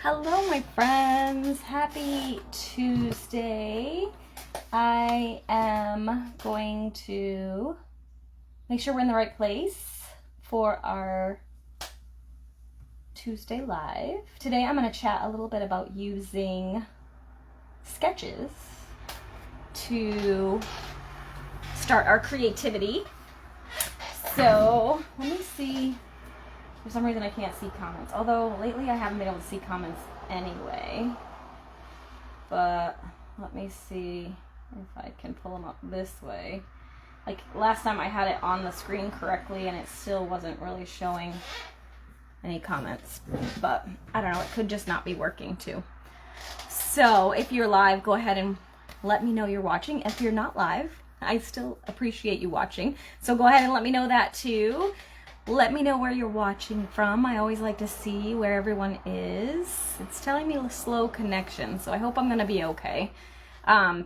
Hello my friends, happy Tuesday. I am going to make sure we're in the right place for our Tuesday live. Today I'm going to chat a little bit about using sketches to start our creativity. So let me see. For some reason I can't see comments, although lately I haven't been able to see comments anyway. But let me see if I can pull them up this way. Like last time I had it on the screen correctly and it still wasn't really showing any comments. But I don't know, it could just not be working too. So if you're live, go ahead and let me know you're watching. If you're not live, I still appreciate you watching. So go ahead and let me know that too. Let me know where you're watching from. I always like to see where everyone is. It's telling me a slow connection, so I hope I'm gonna be okay.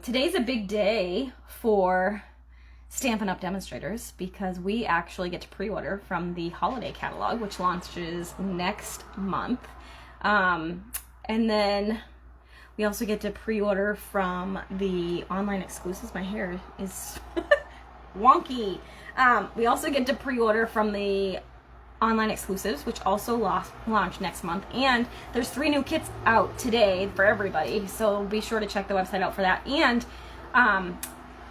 Today's a big day for Stampin' Up! Demonstrators because we actually get to pre-order from the holiday catalog, which launches next month. And then we also get to pre-order from the online exclusives. My hair is wonky. We also get to pre-order from the online exclusives, which also launch next month. And there's 3 new kits out today for everybody, so be sure to check the website out for that. And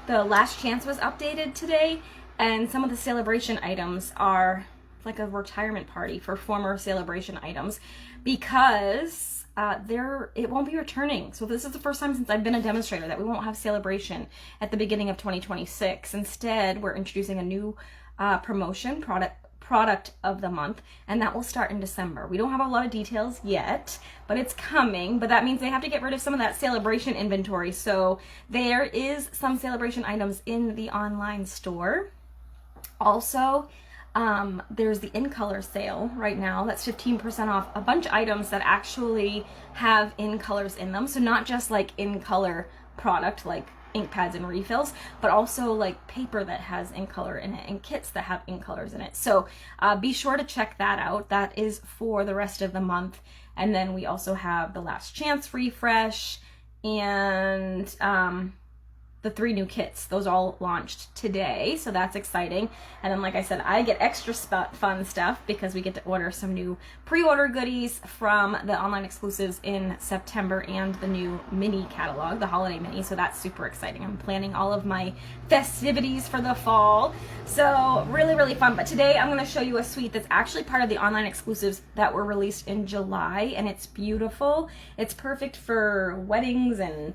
the last chance was updated today, and some of the celebration items are like a retirement party for former celebration items because it won't be returning. So this is the first time since I've been a demonstrator that we won't have celebration at the beginning of 2026. Instead, we're introducing a new promotion product of the month, and that will start in December. We don't have a lot of details yet, but it's coming. But that means they have to get rid of some of that celebration inventory. So there is some celebration items in the online store. Also, there's the in color sale right now. That's 15% off a bunch of items that actually have in colors in them. So not just like in color product like ink pads and refills, but also like paper that has in color in it and kits that have in colors in it. So be sure to check that out. That is for the rest of the month. And then we also have the last chance refresh and the 3 new kits. Those all launched today, so that's exciting. And then like I said, I get extra fun stuff because we get to order some new pre-order goodies from the online exclusives in September and the new mini catalog, the holiday mini, so that's super exciting. I'm planning all of my festivities for the fall, so really fun. But today I'm going to show you a suite that's actually part of the online exclusives that were released in July, and it's beautiful. It's perfect for weddings and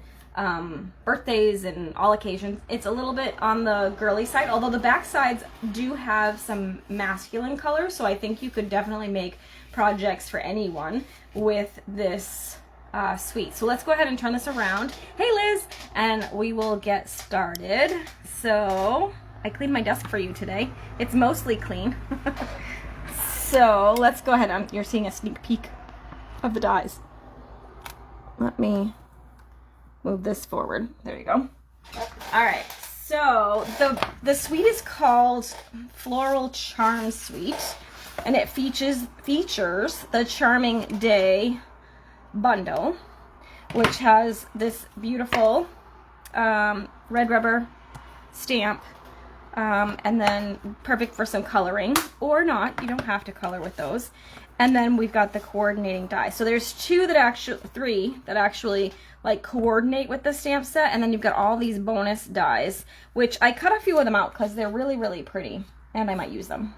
birthdays and all occasions. It's a little bit on the girly side, although the back sides do have some masculine colors, so I think you could definitely make projects for anyone with this suite. So let's go ahead and turn this around. Hey Liz! And we will get started. So I cleaned my desk for you today. It's mostly clean. So let's go ahead. You're seeing a sneak peek of the dies. Let me move this forward. There you go. All right, so the suite is called Floral Charm Suite, and it features the Charming Day bundle, which has this beautiful red rubber stamp, and then perfect for some coloring or not. You don't have to color with those. And then we've got the coordinating die. So there's 3 that actually like coordinate with the stamp set, and then you've got all these bonus dies, which I cut a few of them out because they're really pretty and I might use them.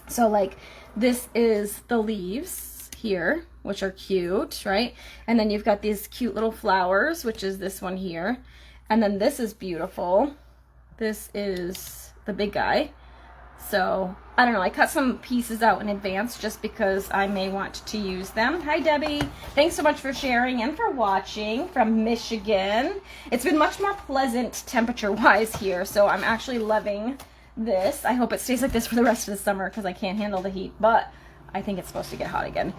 So like this is the leaves here, which are cute, right? And then you've got these cute little flowers, which is this one here. And then this is beautiful. This is the big guy. So, I don't know, I cut some pieces out in advance just because I may want to use them. Hi, Debbie. Thanks so much for sharing and for watching from Michigan. It's been much more pleasant temperature-wise here, so I'm actually loving this. I hope it stays like this for the rest of the summer because I can't handle the heat, but I think it's supposed to get hot again.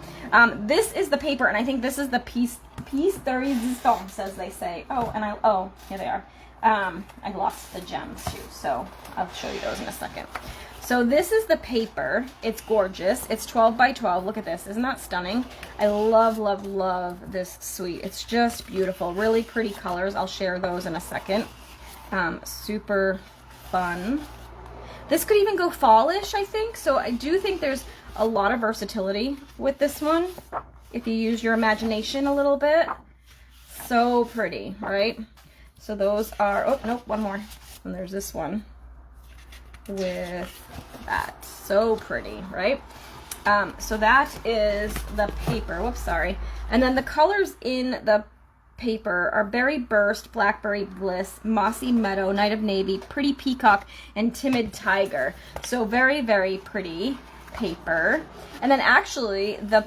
This is the paper, and I think this is the piece de resistance, as they say. Oh, here they are. I lost the gems, too, so I'll show you those in a second. So this is the paper. It's gorgeous. It's 12 by 12. Look at this. Isn't that stunning? I love, love, love this suite. It's just beautiful. Really pretty colors. I'll share those in a second. Super fun. This could even go fallish, I think. So I do think there's a lot of versatility with this one if you use your imagination a little bit. So pretty, right? So those are, oh, nope, one more. And there's this one with that. So pretty, right? So that is the paper. Whoops, sorry. And then the colors in the paper are Berry Burst, Blackberry Bliss, Mossy Meadow, Night of Navy, Pretty Peacock, and Timid Tiger. So very, very pretty paper. And then actually the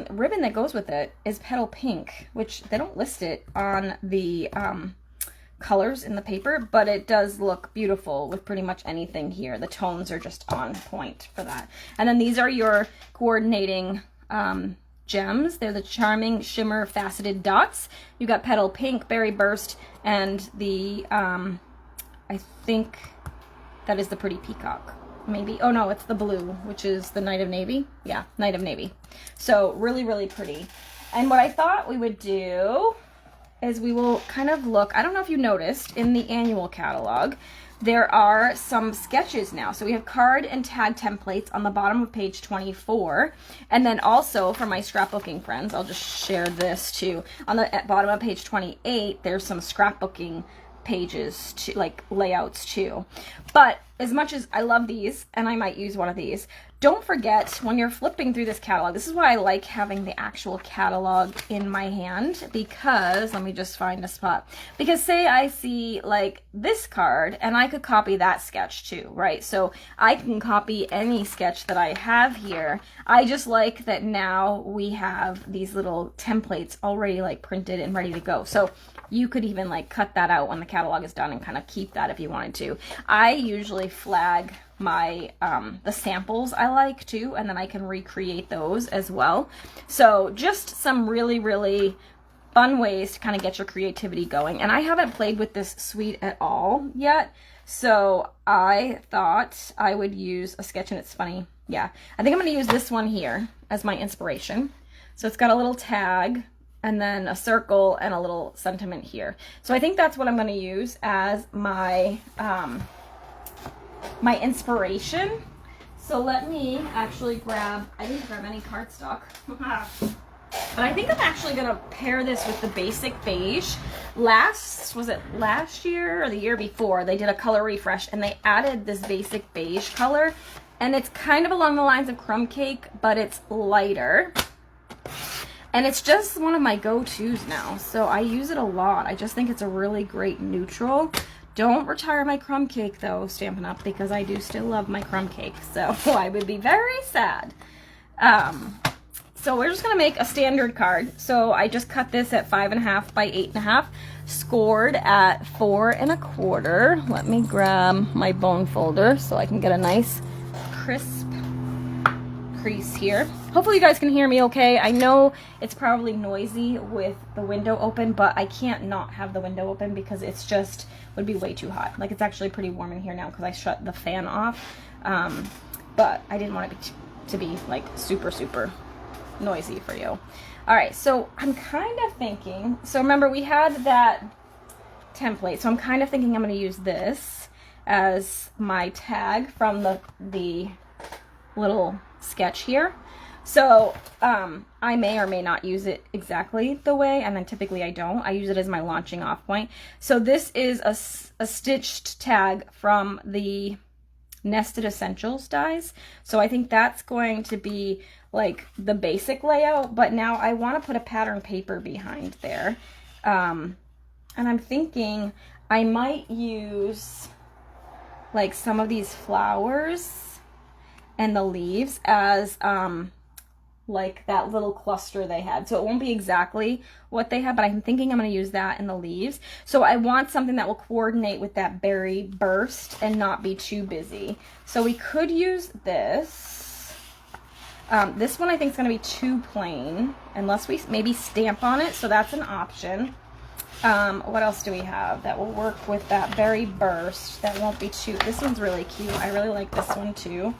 ribbon that goes with it is Petal Pink, which they don't list it on the colors in the paper, but it does look beautiful with pretty much anything here. The tones are just on point for that. And then these are your coordinating gems. They're the Charming Shimmer Faceted Dots. You got Petal Pink, Berry Burst, and the I think that is the Pretty Peacock. Maybe. Oh no, it's the blue, which is the Night of Navy. Yeah, Night of Navy. So really, really pretty. And what I thought we would do is we will kind of look, I don't know if you noticed, in the annual catalog, there are some sketches now. So we have card and tag templates on the bottom of page 24. And then also for my scrapbooking friends, I'll just share this too. On the bottom of page 28, there's some scrapbooking pages, to, like layouts too. But as much as I love these, and I might use one of these, don't forget when you're flipping through this catalog, this is why I like having the actual catalog in my hand, because, let me just find a spot, because say I see like this card and I could copy that sketch too, right? So I can copy any sketch that I have here. I just like that now we have these little templates already like printed and ready to go. So you could even like cut that out when the catalog is done and kind of keep that if you wanted to. I usually flag my the samples I like too, and then I can recreate those as well. So just some really, really fun ways to kind of get your creativity going. And I haven't played with this suite at all yet, so I thought I would use a sketch, and it's funny. Yeah, I think I'm going to use this one here as my inspiration. So it's got a little tag and then a circle and a little sentiment here. So I think that's what I'm going to use as my my inspiration. So let me actually grab, I didn't grab any cardstock, but I think I'm actually going to pair this with the basic beige. Was it last year or the year before, they did a color refresh and they added this basic beige color, and it's kind of along the lines of crumb cake, but it's lighter. And it's just one of my go-tos now, so I use it a lot. I just think it's a really great neutral. Don't retire my crumb cake though, Stampin' Up, because I do still love my crumb cake, so I would be very sad. So we're just gonna make a standard card. So I just cut this at 5.5 by 8.5, scored at 4 1/4. Let me grab my bone folder so I can get a nice crisp crease here. Hopefully you guys can hear me okay. I know it's probably noisy with the window open, but I can't not have the window open because it's just would be way too hot. Like, it's actually pretty warm in here now because I shut the fan off, but I didn't want it to be like super, super noisy for you. All right, so I'm kind of thinking, so remember we had that template, so I'm kind of thinking I'm going to use this as my tag from the little sketch here. So I may or may not use it exactly the way, and then typically I don't. I use it as my launching off point. So this is a stitched tag from the Nested Essentials dies. So I think that's going to be like the basic layout, but now I want to put a pattern paper behind there. And I'm thinking I might use like some of these flowers and the leaves as like that little cluster they had. So it won't be exactly what they had, but I'm thinking I'm going to use that in the leaves. So I want something that will coordinate with that berry burst and not be too busy. So we could use this. This one I think is going to be too plain unless we maybe stamp on it, so that's an option. What else do we have that will work with that berry burst? That won't be too, this one's really cute. I really like this one too.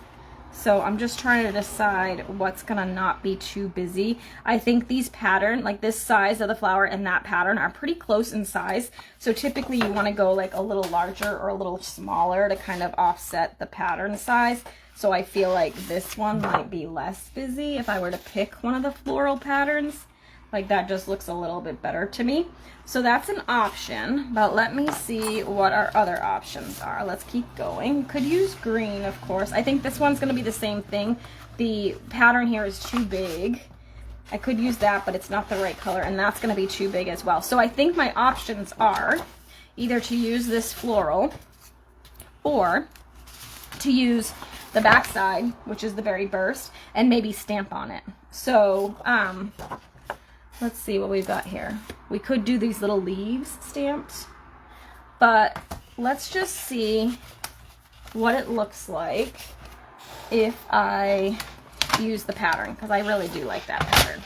So I'm just trying to decide what's gonna not be too busy. I think these pattern, like this size of the flower and that pattern are pretty close in size. So typically you wanna go like a little larger or a little smaller to kind of offset the pattern size. So I feel like this one might be less busy if I were to pick one of the floral patterns. Like that just looks a little bit better to me. So that's an option, but let me see what our other options are. Let's keep going. Could use green, of course. I think this one's gonna be the same thing. The pattern here is too big. I could use that, but it's not the right color, and that's gonna be too big as well. So I think my options are either to use this floral or to use the back side, which is the berry burst, and maybe stamp on it. So, let's see what we've got here. We could do these little leaves stamped, but let's just see what it looks like if I use the pattern, because I really do like that pattern.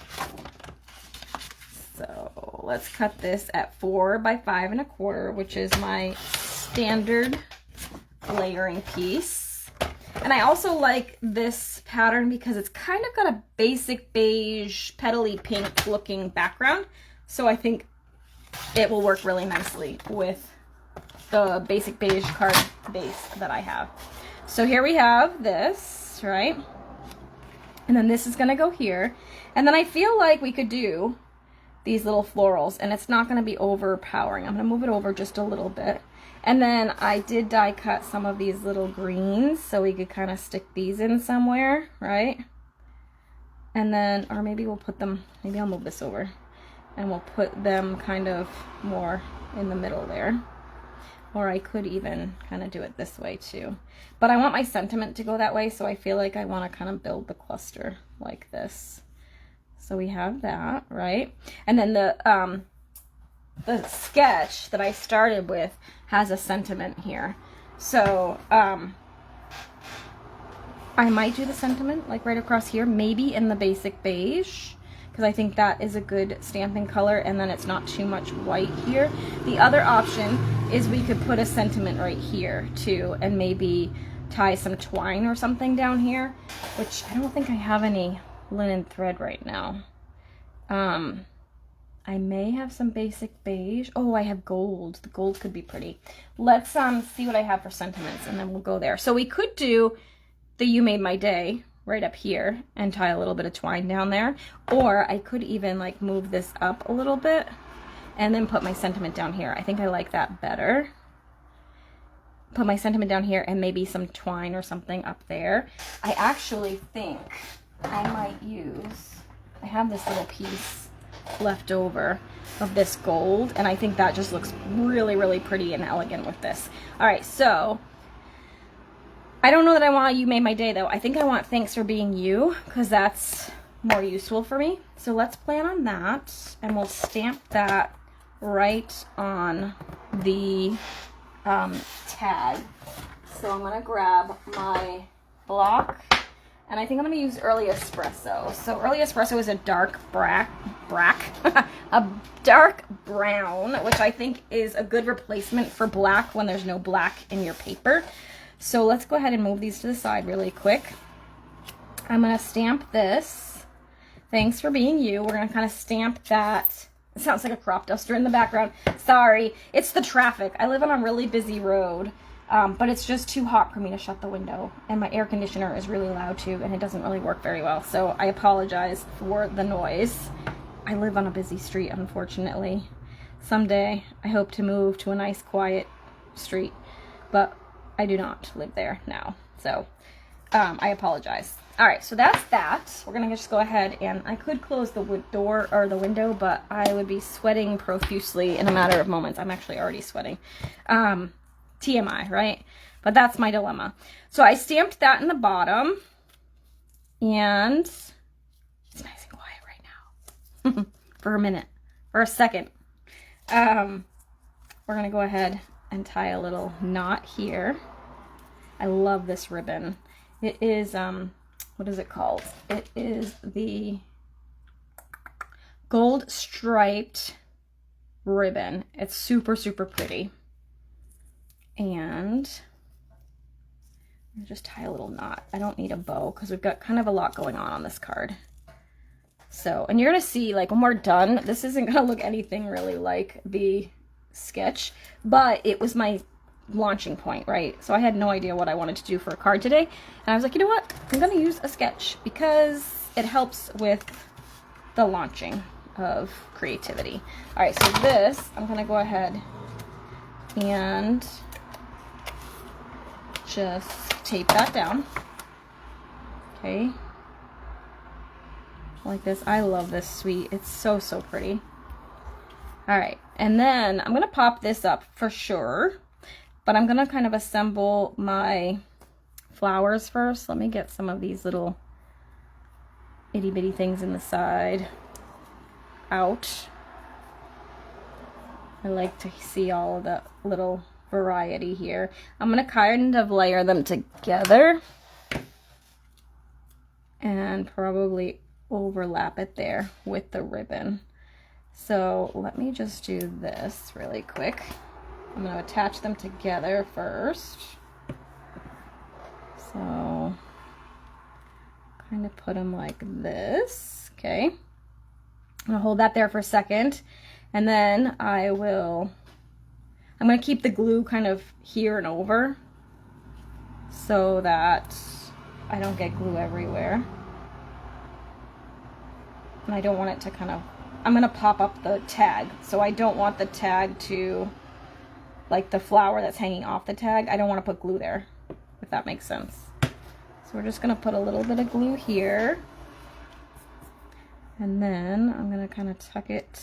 So let's cut this at 4 by 5 1/4, which is my standard layering piece. And I also like this pattern because it's kind of got a basic beige, petally pink looking background. So I think it will work really nicely with the basic beige card base that I have. So here we have this, right? And then this is gonna go here. And then I feel like we could do these little florals, and it's not gonna be overpowering. I'm gonna move it over just a little bit. And then I did die cut some of these little greens so we could kind of stick these in somewhere, right? And then, or maybe we'll put them, maybe I'll move this over and we'll put them kind of more in the middle there. Or I could even kind of do it this way too. But I want my sentiment to go that way, so I feel like I want to kind of build the cluster like this. So we have that, right? And then the sketch that I started with has a sentiment here. So I might do the sentiment like right across here, maybe in the basic beige, because I think that is a good stamping color, and then it's not too much white here. The other option is we could put a sentiment right here too, and maybe tie some twine or something down here, which I don't think I have any linen thread right now. I may have some basic beige. Oh, I have gold. The gold could be pretty. Let's see what I have for sentiments, and then we'll go there. So we could do the You Made My Day right up here and tie a little bit of twine down there. Or I could even like move this up a little bit and then put my sentiment down here. I think I like that better. Put my sentiment down here and maybe some twine or something up there. I actually think I might use, I have this little piece left over of this gold, and I think that just looks really, really pretty and elegant with this. All right, so I don't know that I want You Made My Day though. I think I want Thanks for Being You, because that's more useful for me. So let's plan on that, and we'll stamp that right on the tag. So I'm gonna grab my block, and I think I'm gonna use Early Espresso. So Early Espresso is a dark a dark brown, which I think is a good replacement for black when there's no black in your paper. So let's go ahead and move these to the side really quick. I'm gonna stamp this, Thanks for Being You. We're gonna kind of stamp that. It sounds like a crop duster in the background. Sorry, it's the traffic. I live on a really busy road. But it's just too hot for me to shut the window, and my air conditioner is really loud too, and it doesn't really work very well, so I apologize for the noise. I live on a busy street, unfortunately. Someday I hope to move to a nice quiet street, but I do not live there now, so I apologize. All right, so that's that. We're gonna just go ahead, and I could close the door or the window, but I would be sweating profusely in a matter of moments. I'm actually already sweating. TMI, right? But that's my dilemma. So I stamped that in the bottom, and it's nice and quiet right now. For a minute, for a second. We're gonna go ahead and tie a little knot here. I love this ribbon. It is, what is it called? It is the gold striped ribbon. It's super, super pretty. And I'll just tie a little knot. I don't need a bow because we've got kind of a lot going on this card. So, and you're going to see, like, when we're done, this isn't going to look anything really like the sketch, but it was my launching point, right? So I had no idea what I wanted to do for a card today. And I was like, you know what? I'm going to use a sketch because it helps with the launching of creativity. All right, so this, I'm going to go ahead and just tape that down. Okay. Like this. I love this suite. It's so, so pretty. All right, and then I'm going to pop this up for sure, but I'm going to kind of assemble my flowers first. Let me get some of these little itty bitty things in the side out. I like to see all of the little variety here. I'm going to kind of layer them together and probably overlap it there with the ribbon. So let me just do this really quick. I'm going to attach them together first. So kind of put them like this. Okay. I'm going to hold that there for a second. And then I'm going to keep the glue kind of here and over so that I don't get glue everywhere. And I don't want it to kind of, I'm going to pop up the tag. So I don't want the tag to, like the flower that's hanging off the tag, I don't want to put glue there, if that makes sense. So we're just going to put a little bit of glue here. And then I'm going to kind of tuck it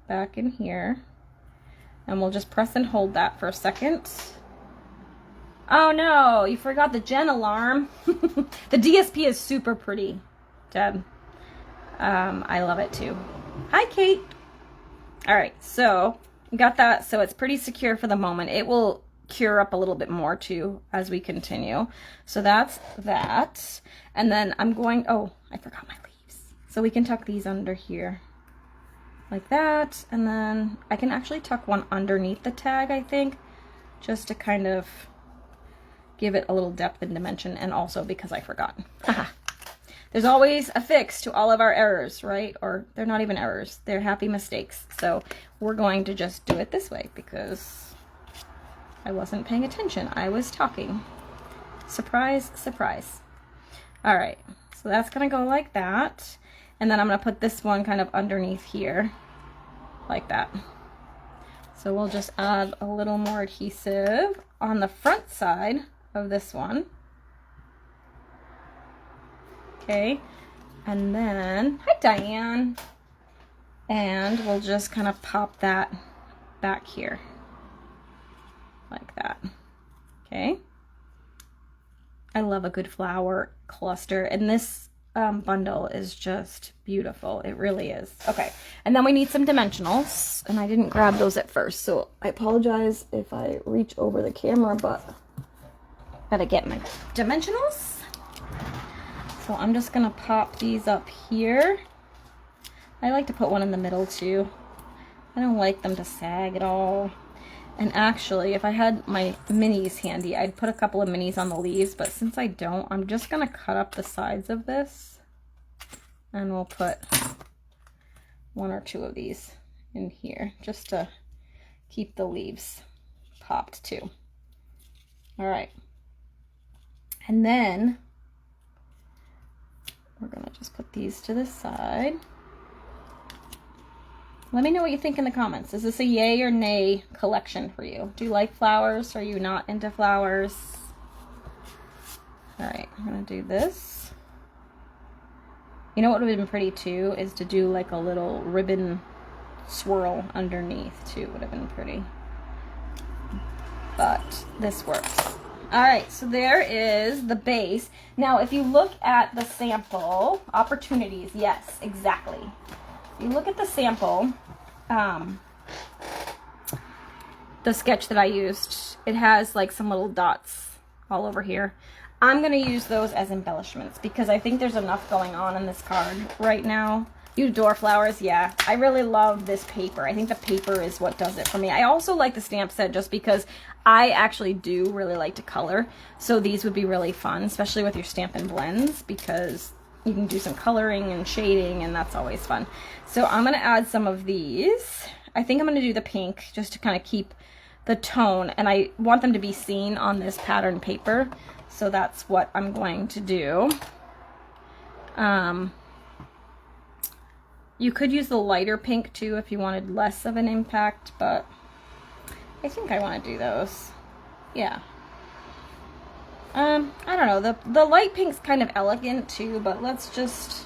back in here. And we'll just press and hold that for a second. Oh no, you forgot the Gen alarm. The DSP is super pretty, Deb. I love it too. Hi, Kate. All right, so we got that. So it's pretty secure for the moment. It will cure up a little bit more too as we continue. So that's that. And then I'm going, oh, I forgot my leaves. So we can tuck these under here like that. And then I can actually tuck one underneath the tag, I think, just to kind of give it a little depth and dimension. And also because I forgot. There's always a fix to all of our errors, right? Or they're not even errors, they're happy mistakes. So we're going to just do it this way because I wasn't paying attention. I was talking. Surprise, surprise. All right, so that's gonna go like that. And then I'm gonna put this one kind of underneath here, like that. So we'll just add a little more adhesive on the front side of this one. Okay, and then, hi Diane. And we'll just kind of pop that back here, like that. Okay. I love a good flower cluster, and this bundle is just beautiful. It really is. Okay, and then we need some dimensionals, and I didn't grab those at first, so I apologize if I reach over the camera, but gotta get my dimensionals. So I'm just gonna pop these up here. I like to put one in the middle too. I don't like them to sag at all. And actually, if I had my minis handy, I'd put a couple of minis on the leaves, but since I don't, I'm just gonna cut up the sides of this, and we'll put one or two of these in here just to keep the leaves popped too. All right. And then we're gonna just put these to the side. Let me know what you think in the comments. Is this a yay or nay collection for you? Do you like flowers? Are you not into flowers? All right, I'm gonna do this. You know what would have been pretty too is to do like a little ribbon swirl underneath too. Would have been pretty. But this works. All right, so there is the base. Now, if you look at the sample, opportunities, yes, exactly. If you look at the sample, the sketch that I used, it has like some little dots all over here. I'm gonna use those as embellishments because I think there's enough going on in this card right now You adore flowers? Yeah. I really love this paper. I think the paper is what does it for me. I also like the stamp set just because I actually do really like to color. So these would be really fun, especially with your Stampin' blends, because you can do some coloring and shading, and that's always fun. So I'm going to add some of these. I think I'm going to do the pink just to kind of keep the tone, and I want them to be seen on this pattern paper. So that's what I'm going to do. You could use the lighter pink too if you wanted less of an impact, but I think I want to do those. Yeah. I don't know. The light pink's kind of elegant too, but let's just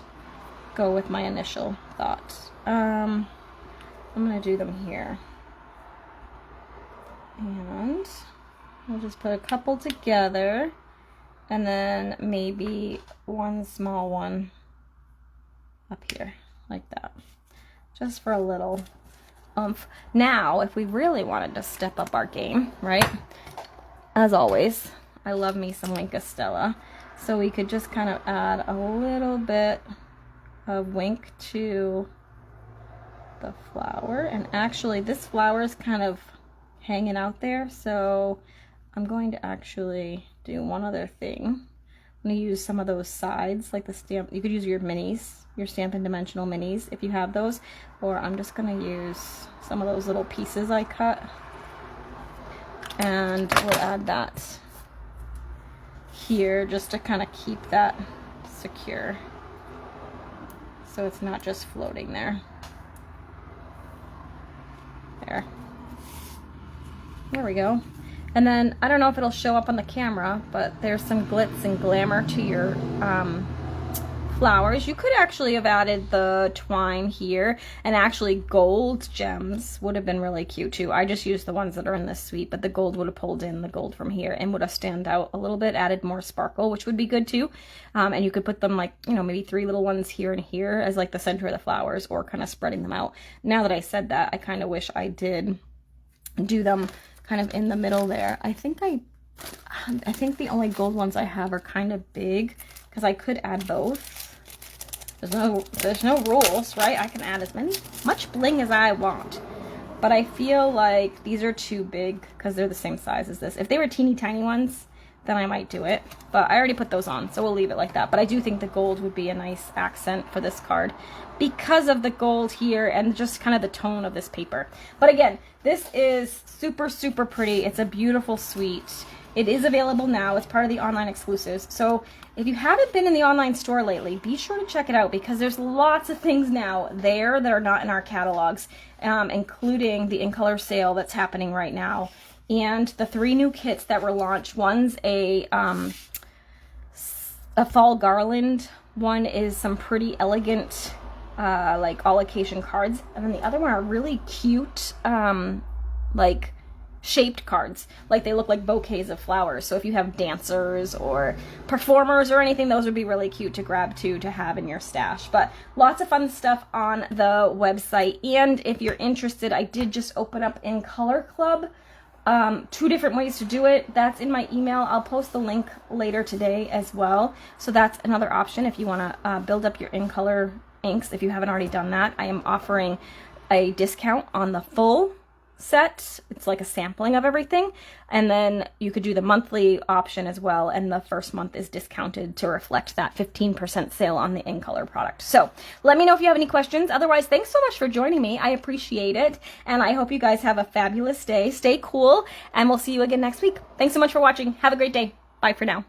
go with my initial thoughts. I'm going to do them here. And we'll just put a couple together, and then maybe one small one up here. Like that, just for a little oomph. Now, if we really wanted to step up our game, right, as always, I love me some Wink of Stella, so we could just kind of add a little bit of Wink to the flower. And actually, this flower is kind of hanging out there, so I'm going to actually do one other thing. I'm going to use some of those sides, like the stamp. You could use your minis, your Stampin' Dimensional minis if you have those, or I'm just going to use some of those little pieces I cut, and we'll add that here just to kind of keep that secure so it's not just floating there. There we go. And then, I don't know if it'll show up on the camera, but there's some glitz and glamour to your flowers. You could actually have added the twine here, and actually gold gems would have been really cute too. I just used the ones that are in this suite, but the gold would have pulled in the gold from here and would have stand out a little bit, added more sparkle, which would be good too. And you could put them like, you know, maybe 3 little ones here and here as like the center of the flowers, or kind of spreading them out. Now that I said that, I kind of wish I did do them kind of in the middle there. I think the only gold ones I have are kind of big, because I could add both. There's no rules, right? I can add much bling as I want, but I feel like these are too big because they're the same size as this. If they were teeny tiny ones, then I might do it, but I already put those on, so we'll leave it like that. But I do think the gold would be a nice accent for this card because of the gold here and just kind of the tone of this paper. But again, this is super, super pretty. It's a beautiful suite. It is available now. It's part of the online exclusives. So if you haven't been in the online store lately, be sure to check it out, because there's lots of things now there that are not in our catalogs, including the In Color sale that's happening right now, and the 3 new kits that were launched. One's a fall garland. One is some pretty elegant, like all occasion cards, and then the other one are really cute, like shaped cards. Like they look like bouquets of flowers. So if you have dancers or performers or anything, those would be really cute to grab too, to have in your stash. But lots of fun stuff on the website. And if you're interested, I did just open up In Color Club. 2 different ways to do it. That's in my email. I'll post the link later today as well. So that's another option if you want to build up your In Color inks. If you haven't already done that, I am offering a discount on the full set. It's like a sampling of everything, and then you could do the monthly option as well, and the first month is discounted to reflect that 15% sale on the In Color product. So let me know if you have any questions. Otherwise, thanks so much for joining me. I appreciate it, and I hope you guys have a fabulous day. Stay cool, and we'll see you again next week. Thanks so much for watching. Have a great day. Bye for now.